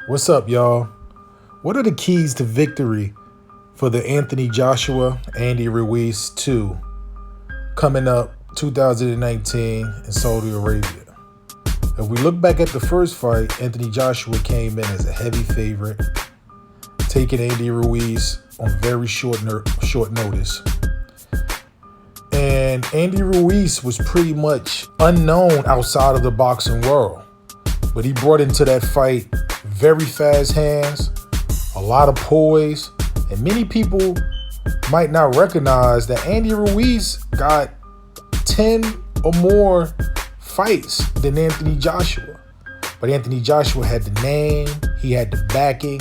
What's up, y'all? What are the keys to victory for the Anthony Joshua, Andy Ruiz 2 coming up 2019 in Saudi Arabia? If we look back at the first fight, Anthony Joshua came in as a heavy favorite, taking Andy Ruiz on very short notice. And Andy Ruiz was pretty much unknown outside of the boxing world. But he brought into that fight very fast hands, a lot of poise, and many people might not recognize that Andy Ruiz got 10 or more fights than Anthony Joshua. But Anthony Joshua had the name, he had the backing,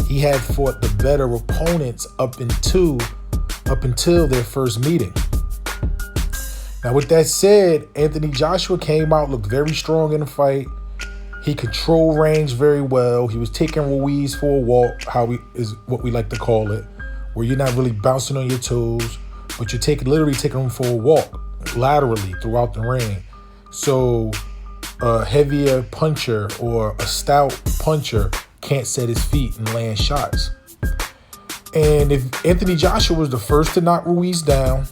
he had fought the better opponents up until their first meeting. Now, with that said, Anthony Joshua came out, looked very strong in the fight. He controlled range very well. He was taking Ruiz for a walk, is what we like to call it, where you're not really bouncing on your toes, but you're literally taking him for a walk laterally throughout the ring. So a heavier puncher or a stout puncher can't set his feet and land shots. And if Anthony Joshua was the first to knock Ruiz down,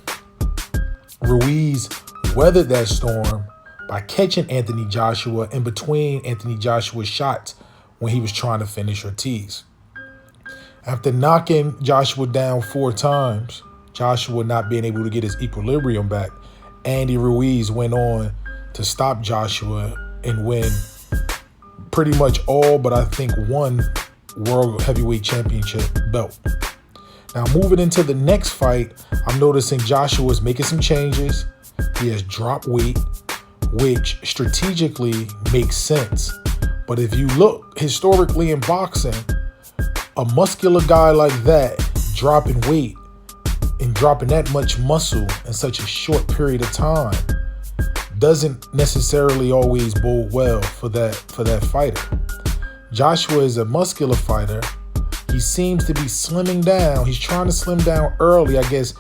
Ruiz weathered that storm by catching Anthony Joshua in between Anthony Joshua's shots when he was trying to finish Ortiz. After knocking Joshua down 4 times, Joshua not being able to get his equilibrium back, Andy Ruiz went on to stop Joshua and win pretty much all but I think one World Heavyweight Championship belt. Now, moving into the next fight, I'm noticing Joshua's making some changes. He has dropped weight, which strategically makes sense. But if you look historically in boxing, a muscular guy like that dropping weight and dropping that much muscle in such a short period of time doesn't necessarily always bode well for that fighter. Joshua is a muscular fighter. He seems to be slimming down. He's trying to slim down early. I guess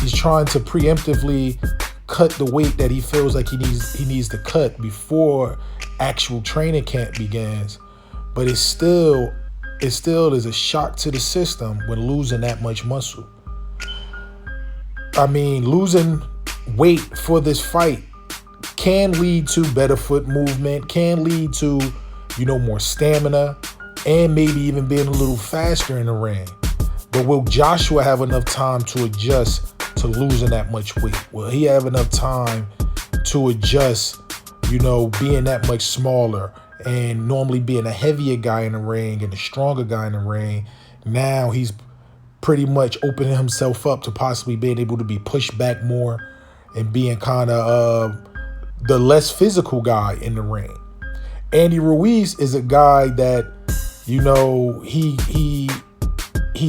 he's trying to preemptively cut the weight that he feels like he needs to cut before actual training camp begins. But it still is a shock to the system when losing that much muscle. I mean, losing weight for this fight can lead to better foot movement, can lead to, more stamina, and maybe even being a little faster in the ring. But will Joshua have enough time to adjust to losing that much weight? Will he have enough time to adjust, being that much smaller and normally being a heavier guy in the ring and a stronger guy in the ring? Now he's pretty much opening himself up to possibly being able to be pushed back more and being kind of the less physical guy in the ring. Andy Ruiz is a guy that, he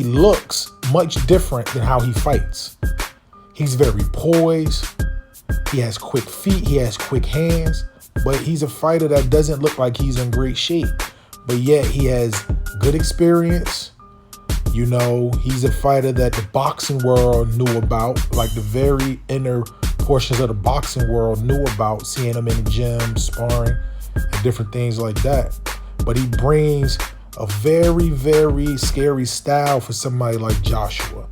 looks much different than how he fights. He's very poised. He has quick feet. He has quick hands. But he's a fighter that doesn't look like he's in great shape. But yet he has good experience. He's a fighter that the boxing world knew about, like the very inner portions of the boxing world knew about, seeing him in the gym, sparring, and different things like that. But he brings a very, very scary style for somebody like Joshua,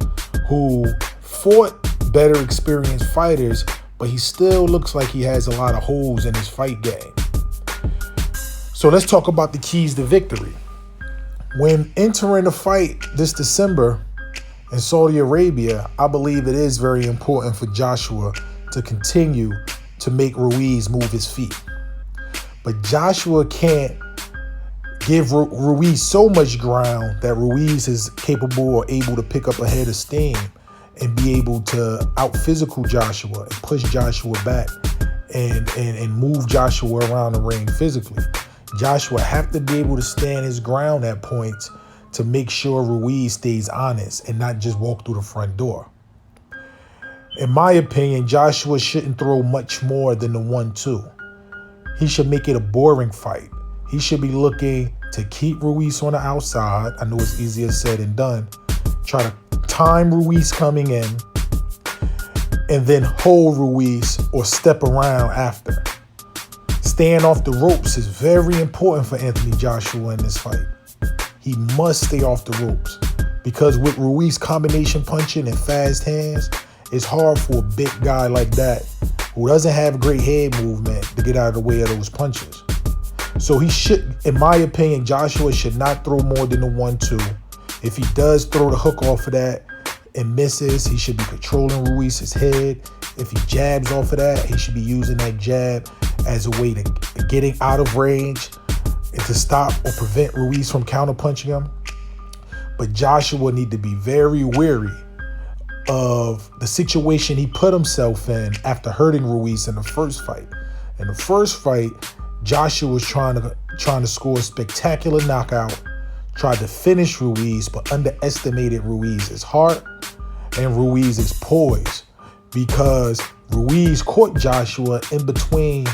who fought better experienced fighters, but he still looks like he has a lot of holes in his fight game. So let's talk about the keys to victory. When entering a fight this December in Saudi Arabia, I believe it is very important for Joshua to continue to make Ruiz move his feet. But Joshua can't give Ruiz so much ground that Ruiz is capable or able to pick up a head of steam and be able to out-physical Joshua and push Joshua back and move Joshua around the ring physically. Joshua have to be able to stand his ground at points to make sure Ruiz stays honest and not just walk through the front door. In my opinion, Joshua shouldn't throw much more than the 1-2. He should make it a boring fight. He should be looking to keep Ruiz on the outside. I know it's easier said than done. Try to time Ruiz coming in and then hold Ruiz or step around after. Staying off the ropes is very important for Anthony Joshua in this fight. he must stay off the ropes. Because with Ruiz combination punching and fast hands, it's hard for a big guy like that who doesn't have great head movement to get out of the way of those punches. So he should, in my opinion, Joshua should not throw more than the 1-2. If he does throw the hook off of that and misses, he should be controlling Ruiz's head. If he jabs off of that, he should be using that jab as a way to getting out of range and to stop or prevent Ruiz from counterpunching him. But Joshua need to be very wary of the situation he put himself in after hurting Ruiz in the first fight. In the first fight, Joshua was trying to score a spectacular knockout, tried to finish Ruiz, but underestimated Ruiz's heart and Ruiz's poise, because Ruiz caught Joshua in between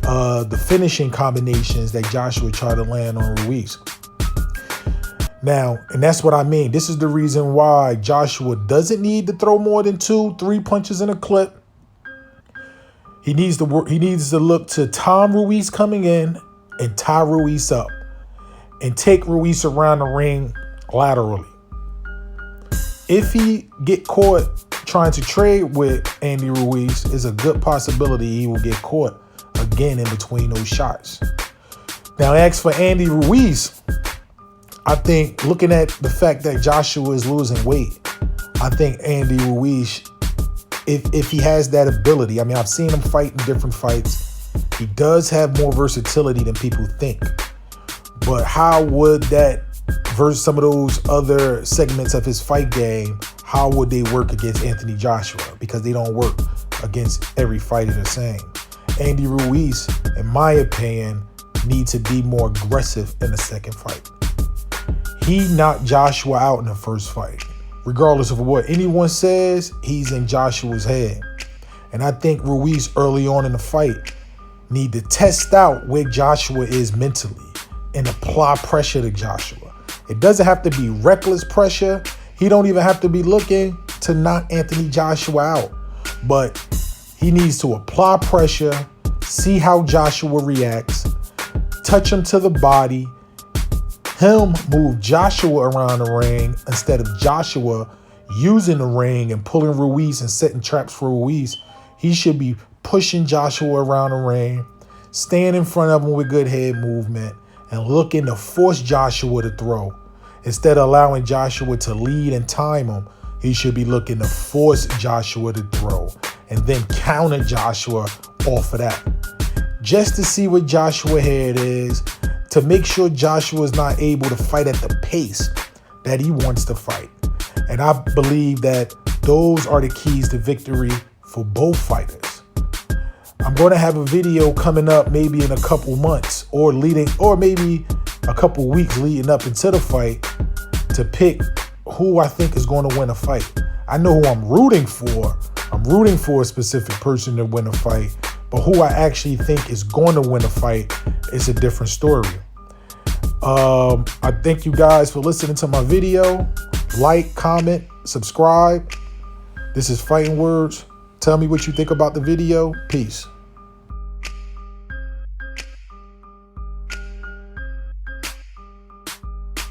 the finishing combinations that Joshua tried to land on Ruiz. Now, and that's what I mean. This is the reason why Joshua doesn't need to throw more than 2-3 punches in a clip. He needs to look to time Ruiz coming in and tie Ruiz up and take Ruiz around the ring laterally. If he get caught trying to trade with Andy Ruiz, is a good possibility he will get caught again in between those shots. Now, as for Andy Ruiz, I think looking at the fact that Joshua is losing weight, I think Andy Ruiz, if he has that ability, I mean, I've seen him fight in different fights. He does have more versatility than people think. But how would that versus some of those other segments of his fight game, how would they work against Anthony Joshua? Because they don't work against every fighter the same. Andy Ruiz, in my opinion, needs to be more aggressive in the second fight. He knocked Joshua out in the first fight. Regardless of what anyone says, he's in Joshua's head. And I think Ruiz early on in the fight need to test out where Joshua is mentally and apply pressure to Joshua. It doesn't have to be reckless pressure. He don't even have to be looking to knock Anthony Joshua out. But he needs to apply pressure, see how Joshua reacts, touch him to the body, him move Joshua around the ring instead of Joshua using the ring and pulling Ruiz and setting traps for Ruiz. He should be pushing Joshua around the ring, staying in front of him with good head movement, and looking to force Joshua to throw. Instead of allowing Joshua to lead and time him, he should be looking to force Joshua to throw and then counter Joshua off of that. Just to see what Joshua's head is, to make sure Joshua is not able to fight at the pace that he wants to fight. And I believe that those are the keys to victory for both fighters. I'm going to have a video coming up maybe in a couple months or maybe a couple weeks leading up into the fight to pick who I think is going to win a fight. I know who I'm rooting for. I'm rooting for a specific person to win a fight, but who I actually think is going to win a fight is a different story. I thank you guys for listening to my video. Like, comment, subscribe. This is Fighting Words. Tell me what you think about the video. Peace.